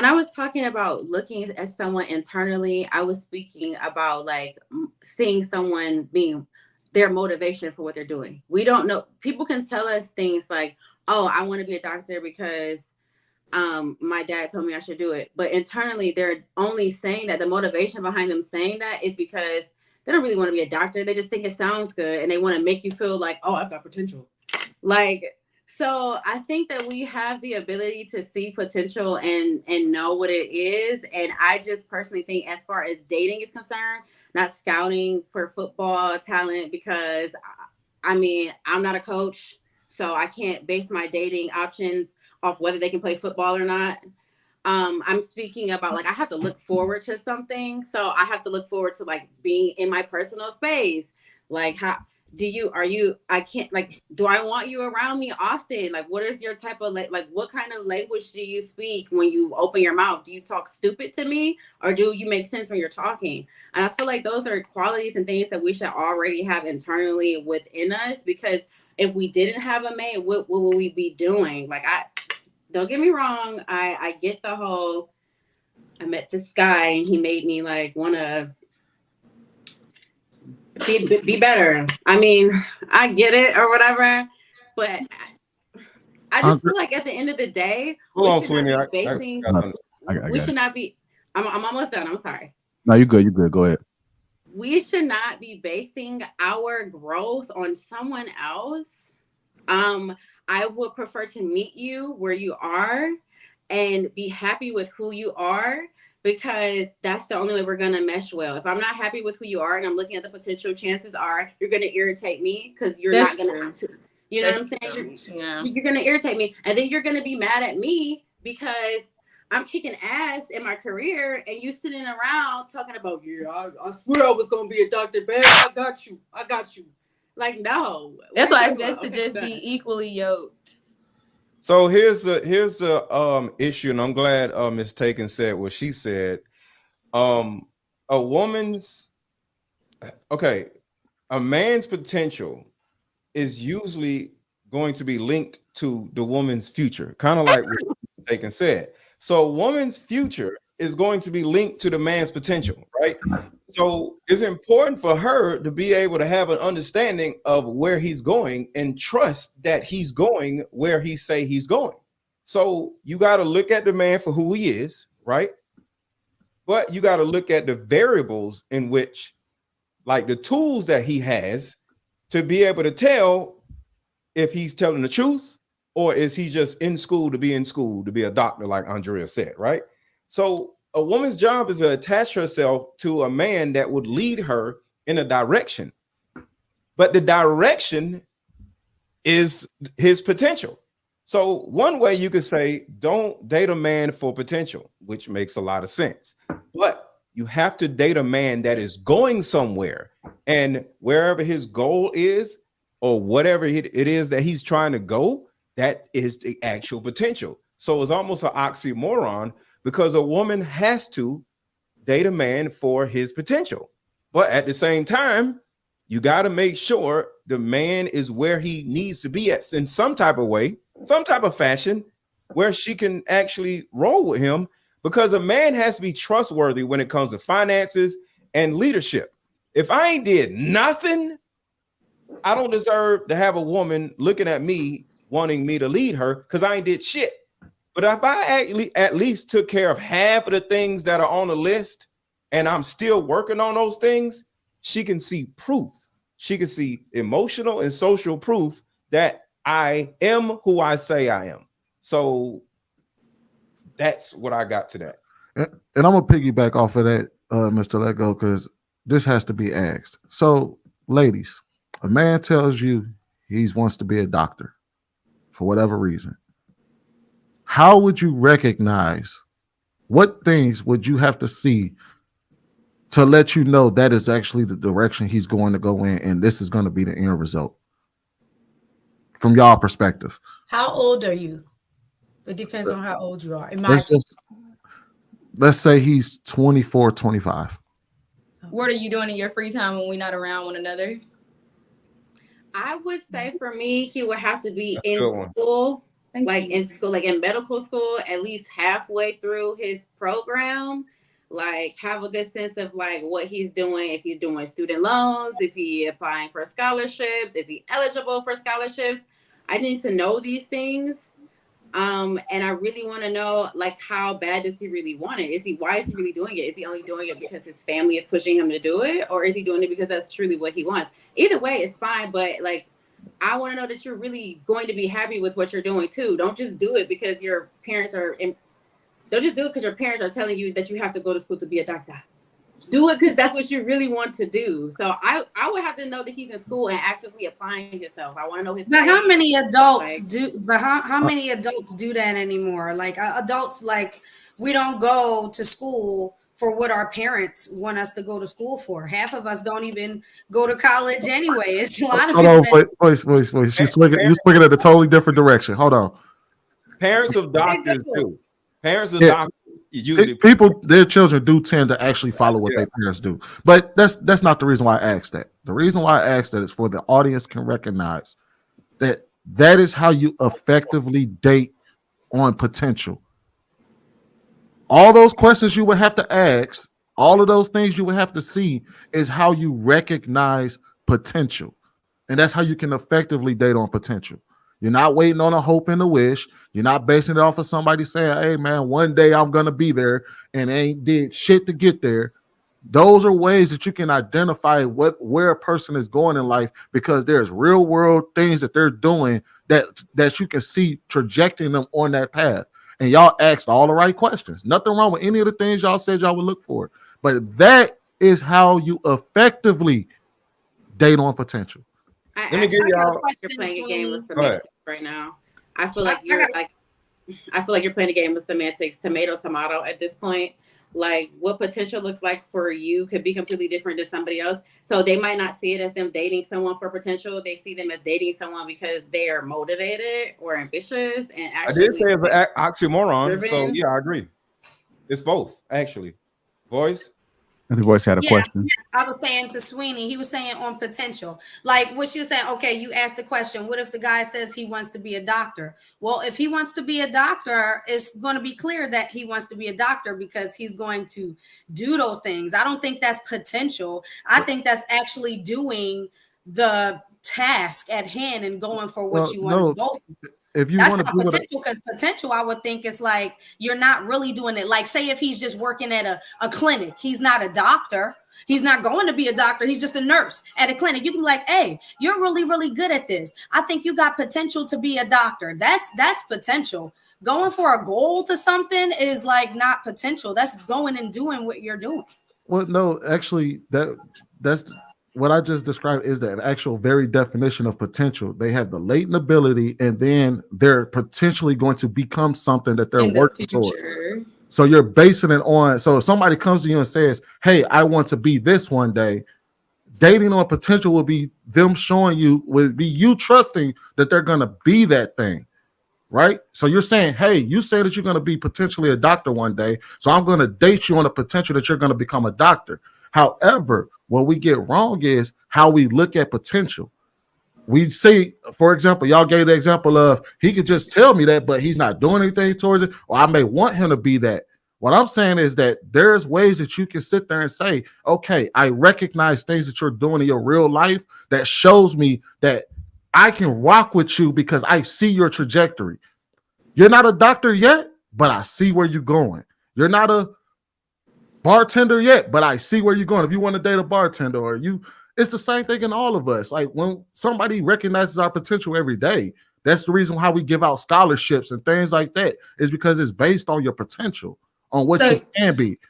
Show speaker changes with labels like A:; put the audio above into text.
A: when I was talking about looking at someone internally, I was speaking about like seeing someone being their motivation for what they're doing. We don't know. People can tell us things like, "Oh, I want to be a doctor because my dad told me I should do it." But internally, they're only saying that the motivation behind them saying that is because they don't really want to be a doctor. They just think it sounds good and they want to make you feel like, "Oh, I've got potential." Like, so I think that we have the ability to see potential and know what it is. And I just personally think, as far as dating is concerned, not scouting for football talent, because I mean, I'm not a coach, so I can't base my dating options off whether they can play football or not. I'm speaking about like I have to look forward to something, so I have to look forward to like being in my personal space. Like, how do you are you? I can't like. Do I want you around me often? Like, what is your type of like? What kind of language do you speak when you open your mouth? Do you talk stupid to me, or do you make sense when you're talking? And I feel like those are qualities and things that we should already have internally within us, because if we didn't have a mate, what would we be doing? Like, I don't get me wrong. I get the whole, I met this guy and he made me like want to be better. I mean, I get it or whatever, but I just feel like at the end of the day,
B: Hold
A: we
B: on,
A: should not
B: Sweeney.
A: be basing, we should not be, I'm almost done. I'm sorry.
C: No, you're good. You're good. Go ahead.
A: We should not be basing our growth on someone else. I would prefer to meet you where you are and be happy with who you are, because that's the only way we're gonna mesh well. If I'm not happy with who you are and I'm looking at the potential, chances are you're gonna irritate me because you're
D: That's
A: not gonna.
D: true.
A: You know
D: That's
A: what I'm saying?
D: Yeah.
A: You're gonna irritate me, and then you're gonna be mad at me because I'm kicking ass in my career, and you sitting around talking about, yeah, I swear I was gonna be a doctor, babe. I got you. I got you. Like, no.
D: That's why it's best to just be equally yoked.
B: So here's the issue, and I'm glad Miss Taken said what she said. A woman's a man's potential is usually going to be linked to the woman's future, kind of like what Taken said. So a woman's future is going to be linked to the man's potential, right? So it's important for her to be able to have an understanding of where he's going and trust that he's going where he say he's going. So you got to look at the man for who he is, right? But you got to look at the variables in which, like the tools that he has to be able to tell if he's telling the truth or is he just in school to be in school to be a doctor, like Aundrea said, right? So a woman's job is to attach herself to a man that would lead her in a direction, but the direction is his potential. So one way you could say, don't date a man for potential, which makes a lot of sense, but you have to date a man that is going somewhere, and wherever his goal is or whatever it is that he's trying to go, that is the actual potential. So it's almost an oxymoron, because a woman has to date a man for his potential. But at the same time, you got to make sure the man is where he needs to be at in some type of way, some type of fashion, where she can actually roll with him, because a man has to be trustworthy when it comes to finances and leadership. If I ain't did nothing, I don't deserve to have a woman looking at me wanting me to lead her, because I ain't did shit. But if I at least took care of half of the things that are on the list and I'm still working on those things, she can see proof. She can see emotional and social proof that I am who I say I am. So that's what I got to that.
C: And I'm going to piggyback off of that, Mr. Lego, because this has to be asked. So, ladies, a man tells you he wants to be a doctor for whatever reason. How would you recognize, what things would you have to see to let you know that is actually the direction he's going to go in, and this is going to be the end result from y'all perspective?
E: How old are you? It depends on how old you are.
C: Let's say he's 24, 25.
D: What are you doing in your free time when we're not around one another?
A: I would say for me, he would have to be in school like in school, like in medical school, at least halfway through his program, like have a good sense of like what he's doing, if he's doing student loans, if he applying for scholarships, is he eligible for scholarships. I need to know these things. And I really want to know, like, how bad does he really want it? Why is he really doing it? Is he only doing it because his family is pushing him to do it? Or is he doing it because that's truly what he wants? Either way, it's fine. But like, I want to know that you're really going to be happy with what you're doing too. Don't just do it because your parents are, don't just do it because your parents are telling you that you have to go to school to be a doctor. Do it because that's what you really want to do. So I would have to know that he's in school and actively applying himself. I want to know his.
E: But how many adults do? But how many adults do that anymore? Like adults, like we don't go to school for what our parents want us to go to school for. Half of us don't even go to college anyway. It's a lot of people.
C: Wait. You're swinging at a totally different direction. Hold on.
B: Parents of doctors do. Parents of doctors. Usually
C: their children do tend to actually follow what their parents do, but that's not the reason why I asked that. The reason why I asked that is for the audience can recognize that is how you effectively date on potential. All those questions you would have to ask, all of those things you would have to see is how you recognize potential, and that's how you can effectively date on potential. You're not waiting on a hope and a wish. You're not basing it off of somebody saying, hey, man, one day I'm going to be there and ain't did shit to get there. Those are ways that you can identify where a person is going in life because there's real world things that they're doing that you can see trajecting them on that path. And y'all asked all the right questions. Nothing wrong with any of the things y'all said y'all would look for. But that is how you effectively date on potential.
A: Let me give y'all. You're playing a game with semantics right now. I feel like you're playing a game with semantics, tomato at this point. Like what potential looks like for you could be completely different than somebody else. So they might not see it as them dating someone for potential. They see them as dating someone because they are motivated or ambitious. And actually, I did say it's an oxymoron.
B: Driven. So yeah, I agree. It's both actually. Voice.
F: The voice had a question.
E: I was saying to Sweeney, he was saying on potential. Like what you're saying, okay, you asked the question, what if the guy says he wants to be a doctor? Well, if he wants to be a doctor, it's going to be clear that he wants to be a doctor because he's going to do those things. I don't think that's potential. I think that's actually doing the task at hand and going for what you want to go for.
C: If you
E: that's not potential, because potential, I would think it's like you're not really doing it. Like, say if he's just working at a clinic, he's not a doctor. He's not going to be a doctor. He's just a nurse at a clinic. You can be like, hey, you're really, really good at this. I think you got potential to be a doctor. That's potential. Going for a goal to something is like not potential. That's going and doing what you're doing.
C: Well, no, actually, that's what I just described is the actual very definition of potential. They have the latent ability, and then they're potentially going to become something that they're working towards. So you're basing it on. So if somebody comes to you and says, hey, I want to be this one day, dating on potential will be them showing you, would be you trusting that they're going to be that thing. Right? So you're saying, hey, you say that you're going to be potentially a doctor one day. So I'm going to date you on the potential that you're going to become a doctor. However, what we get wrong is how we look at potential. We see, for example, y'all gave the example of he could just tell me that, but he's not doing anything towards it, or I may want him to be that. What I'm saying is that there's ways that you can sit there and say, okay, I recognize things that you're doing in your real life that shows me that I can rock with you because I see your trajectory. You're not a doctor yet, but I see where you're going. You're not a bartender yet, but I see where you're going. If you want to date a bartender or you, it's the same thing in all of us. Like when somebody recognizes our potential every day, that's the reason why we give out scholarships and things like that, is because it's based on your potential, on what you can be.